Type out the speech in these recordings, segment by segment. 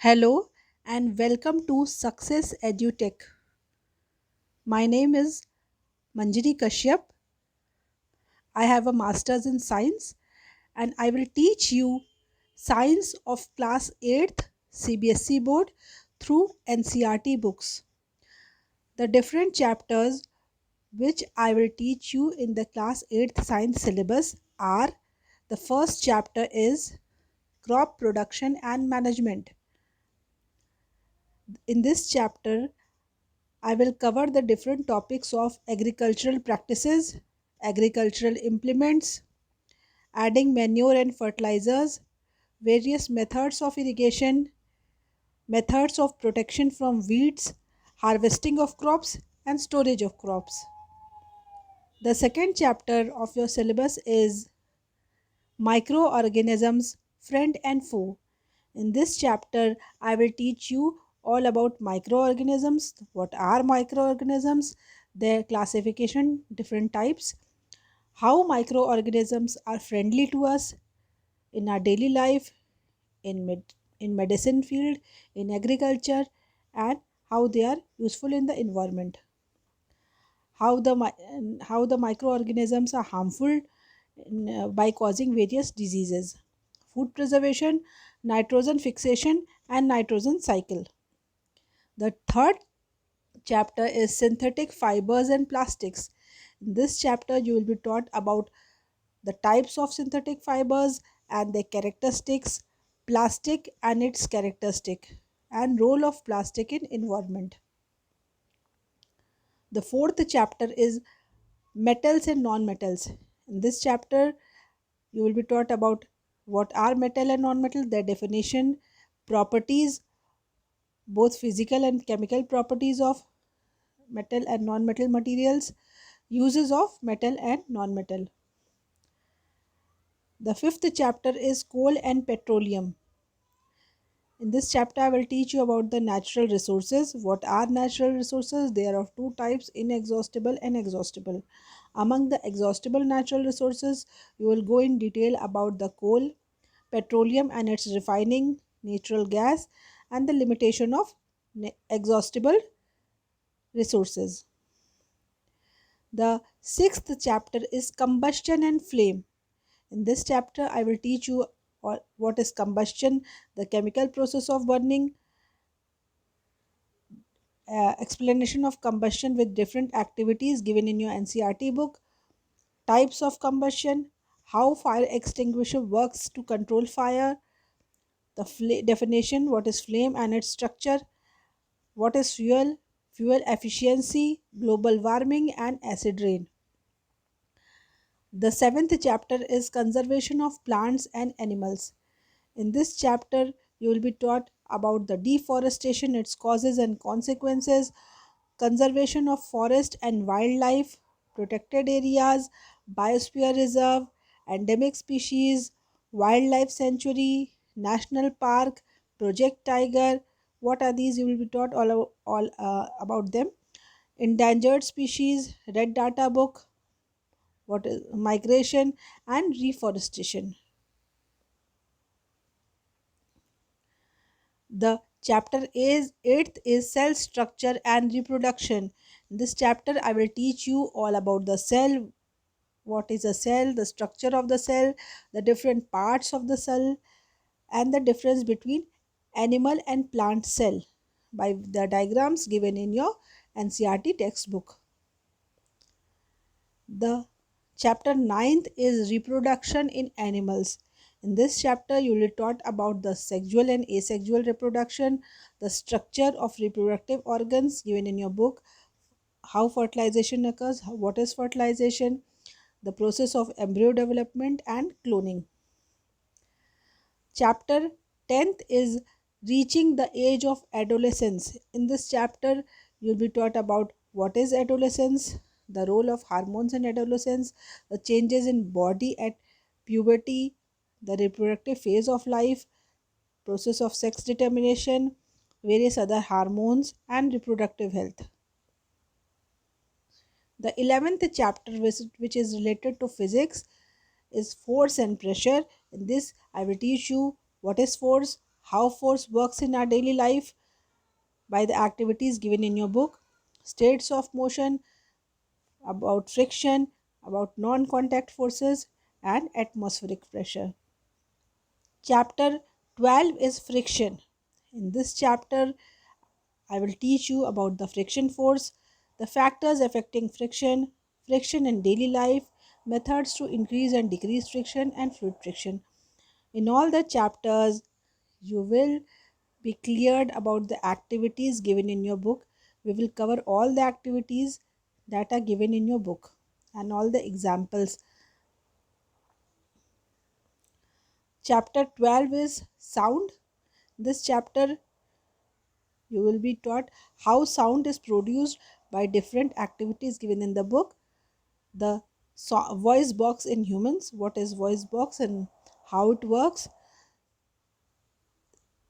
Hello and welcome to Success EduTech. My name is Manjari Kashyap. I have a master's in science and I will teach you science of class 8th CBSE board through NCRT books. The different chapters which I will teach you in the class 8th science syllabus are: the first chapter is crop production and management. In this chapter I will cover the different topics of agricultural practices, agricultural implements, adding manure and fertilizers, various methods of irrigation, methods of protection from weeds, harvesting of crops, and storage of crops. The second chapter of your syllabus is microorganisms, friend and foe. In this chapter, I will teach you all about microorganisms. What are microorganisms? Their classification, different types, how microorganisms are friendly to us in our daily life, in medicine field, in agriculture, and how they are useful in the environment. How the microorganisms are harmful by causing various diseases. Food preservation, nitrogen fixation, and nitrogen cycle. The third chapter is synthetic fibers and plastics. In this chapter, you will be taught about the types of synthetic fibers and their characteristics, plastic and its characteristic, and role of plastic in environment. The fourth chapter is metals and non-metals. In this chapter, you will be taught about what are metal and non-metal, their definition, properties, both physical and chemical properties of metal and non-metal materials, uses of metal and non-metal. The fifth chapter is coal and petroleum. In this chapter, I will teach you about the natural resources. What are natural resources? They are of two types: inexhaustible and exhaustible. Among the exhaustible natural resources, you will go in detail about the coal, petroleum and its refining, natural gas, and the limitation of exhaustible resources. The sixth chapter is combustion and flame. In this chapter, I will teach you what is combustion, the chemical process of burning, explanation of combustion with different activities given in your NCRT book, types of combustion, how fire extinguisher works to control fire, the definition, what is flame and its structure, what is fuel, fuel efficiency, global warming, and acid rain. The seventh chapter is conservation of plants and animals. In this chapter, you will be taught about the deforestation, its causes and consequences, conservation of forest and wildlife, protected areas, biosphere reserve, endemic species, wildlife sanctuary, national park, project tiger. What are these? You will be taught all about them. Endangered species, red data book, what is migration and reforestation. The chapter is eighth is cell structure and reproduction. In this chapter, I will teach you all about the cell, what is a cell, the structure of the cell, the different parts of the cell, and the difference between animal and plant cell by the diagrams given in your NCRT textbook. The chapter ninth is reproduction in animals. In this chapter, you will be taught about the sexual and asexual reproduction, the structure of reproductive organs given in your book, how fertilization occurs, what is fertilization, the process of embryo development, and cloning. Chapter 10th is reaching the age of adolescence. In this chapter, you'll be taught about what is adolescence, the role of hormones in adolescence, the changes in body at puberty, the reproductive phase of life, process of sex determination, various other hormones, and reproductive health. The 11th chapter, which is related to physics, is force and pressure. In this, I will teach you what is force, how force works in our daily life by the activities given in your book. States of motion, about friction, about non contact forces, and atmospheric pressure. Chapter 12 is friction. In this chapter, I will teach you about the friction force, the factors affecting friction, friction in daily life, methods to increase and decrease friction, and fluid friction. In all the chapters, you will be cleared about the activities given in your book. We will cover all the activities that are given in your book and all the examples. Chapter 12 is sound. This chapter you will be taught how sound is produced by different activities given in the book. The voice box in humans, what is voice box and how it works.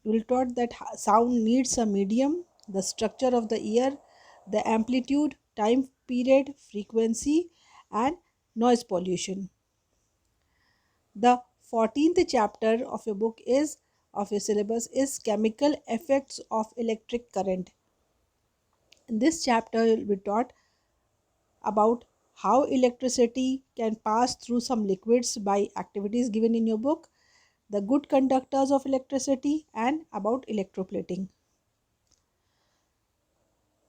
You will taught that sound needs a medium, the structure of the ear, the amplitude, time period, frequency, and noise pollution. The 14th chapter of your book is of your syllabus is chemical effects of electric current. In this chapter you will be taught about how electricity can pass through some liquids by activities given in your book, the good conductors of electricity, and about electroplating.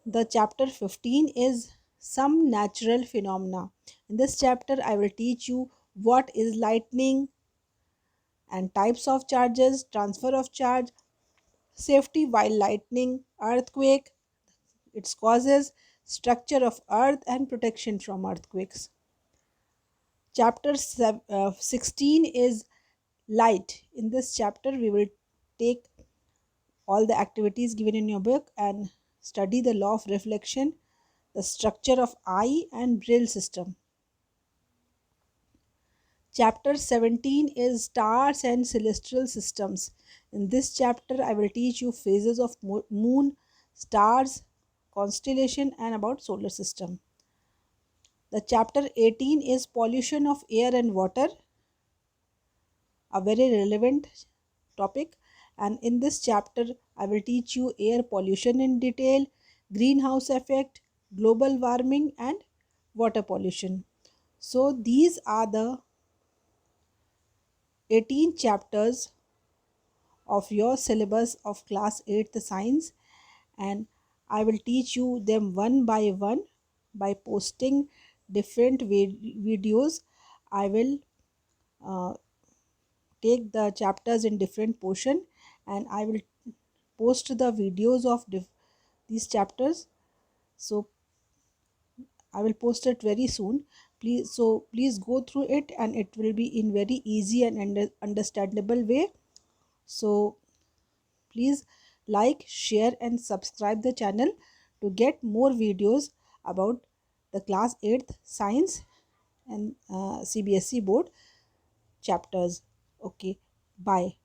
The chapter 15 is some natural phenomena. In this chapter, I will teach you what is lightning and types of charges, transfer of charge, safety while lightning, earthquake, its causes, structure of earth, and protection from earthquakes. Chapter 16 is light. In this chapter, we will take all the activities given in your book and study the law of reflection, the structure of eye and braille system. Chapter 17 is stars and celestial systems. In this chapter, I will teach you phases of moon, stars, constellation, and about solar system. The chapter 18 is pollution of air and water, a very relevant topic. And in this chapter, I will teach you air pollution in detail, greenhouse effect, global warming, and water pollution. So, these are the 18 chapters of your syllabus of class 8th science, and I will teach you them one by one by posting different videos. I will uh, take the chapters in different portion and I will post the videos of these chapters. So I will post it very soon. Please go through it and it will be in very easy and understandable way. So please like, share and subscribe the channel to get more videos about the class 8th science and CBSE board chapters. Okay, bye.